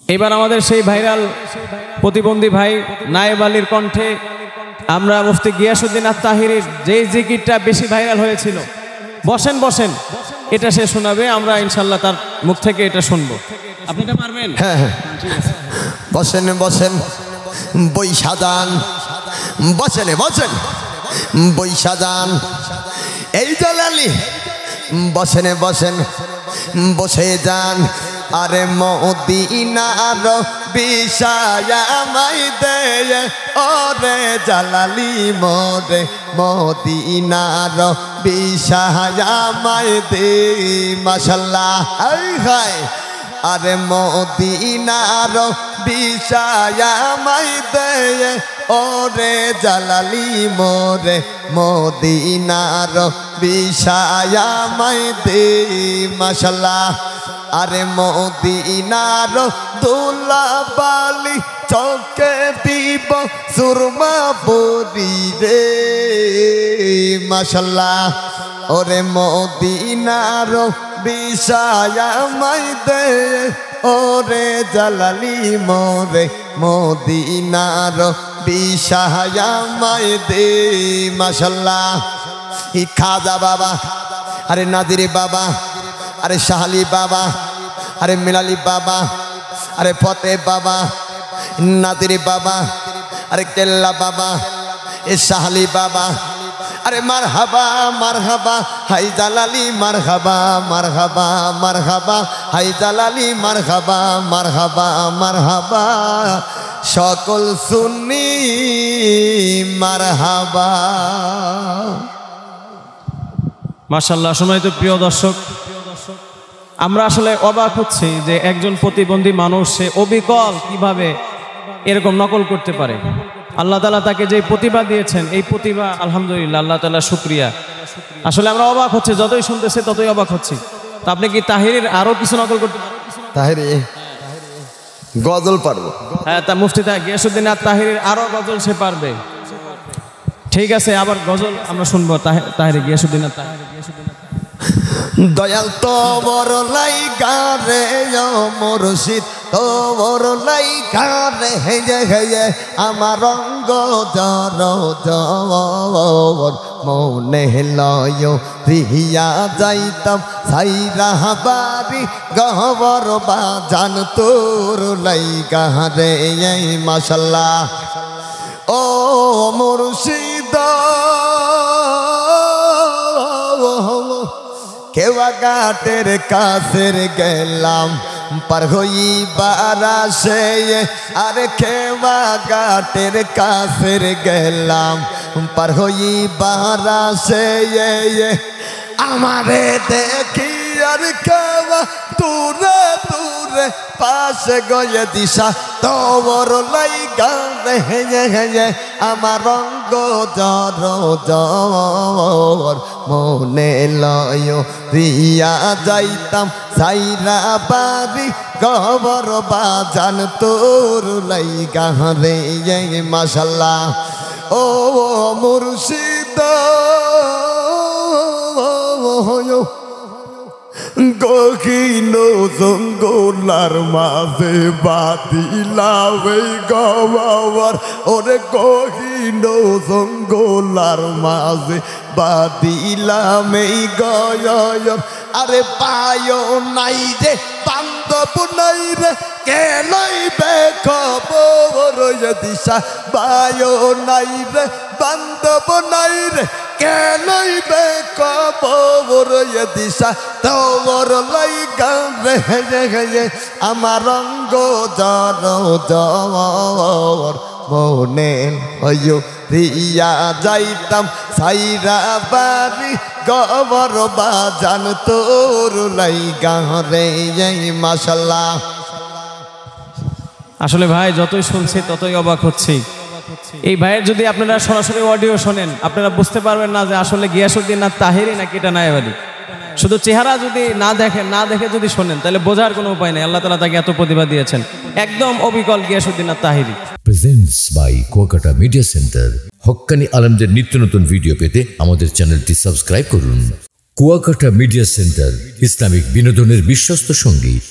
এবার আমাদের সেই ভাইরাল প্রতিবন্ধী ভাই নায়েব আলীর কণ্ঠে আমরা মুফতি গিয়াসউদ্দিন আত-তাহিরির যে জিকিরটা বেশি ভাইরাল হয়েছিল, বসেন বসেন, এটা সে শোনাবে। আমরা ইনশাল্লাহ তার মুখ থেকে এটা শুনবো। আপনি এটা পারবেন? হ্যাঁ হ্যাঁ, বসেন বসেন, বৈশা যান, বসেন বসেন, বৈশা যান, এই জালালি বসেন বসেন, বসে যান। আরে মদিনার বিষয় আমায় দে, ওরে জালালি মোরে মদিনার বিষয় আমায় দে। মাশাআল্লাহ, হাই হাই। আরে মদিনার বিষয় আমায় দে, ওরে জালালি মোরে মদিনার বিষয় আমায় দে। মাশাআল্লাহ। আরে মদিনার দুলাবালি চোখে দিব সুরমা বরি রে। মাশাআল্লাহ। ওরে মদিনার বিষয় আমায় দে, ওরে জালালি মোরে মদিনার বিষয় আমায় দে। মাশাআল্লাহ। ই খাজা বাবা, আরে নাদিরি বাবা, আরে শাহালি বাবা, আরে মিলালি বাবা, আরে ফতে বাবা, নাদিরি বাবা, আরে কেল্লা বাবা, এ শাহালি বাবা, আরে মারহাবা মারহাবা হাই জালালি, মারহাবা মারহাবা মারহাবা হাই জালালি, মারহাবা মারহাবা মারহাবা সকল সুন্নি মারহাবা। মাশাআল্লাহ। সম্মানিত প্রিয় দর্শক, আমরা আসলে অবাক হচ্ছি যে একজন প্রতিবন্ধী মানুষ সে অবিকল কিভাবে এরকম নকল করতে পারে। আল্লাহ তাআলা তাকে যে প্রতিভা দিয়েছেন, এই প্রতিভা আলহামদুলিল্লাহ আল্লাহ তাআলা শুকরিয়া। আসলে আমরা অবাক হচ্ছে, যতই শুনতেছে ততই অবাক হচ্ছি। তো আপনি কি তাহিরের আরো কিছু নকল করতে পারেন? তাহিরি গজল পারবো? হ্যাঁ, তা মুফতি গিয়াসউদ্দিন আত-তাহিরির আরো গজল সে পারবে। ঠিক আছে, আবার গজল আমরা শুনবো তাহিরি গিয়াসউদ্দিন আত-তাহিরি। দয়াল তো বড় লাই গারে মুর্শিদ, তো বড় লাই গারে হেজে হেজে আমার রঙ্গ জর জর মনে লয় রিহিয়া যাইতাম সাইরা বাড়ি গহবর বাজান তোর লাই গারে। মাশাআল্লাহ। ও মুর্শিদ কেওয়া ঘাটের কাছের গেলাম পার হইবার আসে, আরে কেওয়া ঘাটের কাছের গেলাম পার হইবার আসে, আমারে দেখি আর কেওয়া দূরে দূরে পাশে গয়ে দিশা তোর লাই গানে হেয়ে হেয়ে আমার রঙ্গ জর জর মনে লয় রিয়া যাইতাম সাইরা বাড়ি গবর বাজান তোর লাই গানে। মাশাআল্লাহ। ও মুর্শিদ গহীন জঙ্গলার মাঝে বাতিলাবে গবার, ওরে গহীন জঙ্গলার মাঝে বাতিলাম এই গয়র। আরে পায় নাই রে বান্ধব নাই রে কে লইবে খবর দিশা, পায় নাই রে বান্ধব নাই রে কে লইবে খবর দিশা তোর লাই গানে হেজে আমার রঙ্গ জর জর মনে হইও রিয়া যাইতাম সাইরা বাড়ি গবর বাজান তোর লাই গানে। মাশাআল্লাহ। আসলে ভাই যতই শুনছি ততই অবাক হচ্ছি। এই ভাইয়ের যদি আপনারা সরাসরি অডিও শোনেন আপনারা বুঝতে পারবেন না যে আসলে গিয়াসউদ্দিন আত-তাহিরি নাকি এটা নায়েব আলী। শুধু চেহারা যদি না দেখেন, না দেখে যদি শোনেন তাহলে বোঝার কোনো উপায় নেই। আল্লাহ তাআলা তাকে এত প্রতিভা দিয়েছেন, একদম অবিকল Giasuddin at-Tahiri. Presents by Kuakata media centre. হক্কানি আলেমদের নিত্য নতুন ভিডিও পেতে আমাদের চ্যানেলটি সাবস্ক্রাইব করুন। কুয়াকাটা মিডিয়া সেন্টার, ইসলামিক বিনোদনের বিশ্বস্ত সঙ্গী।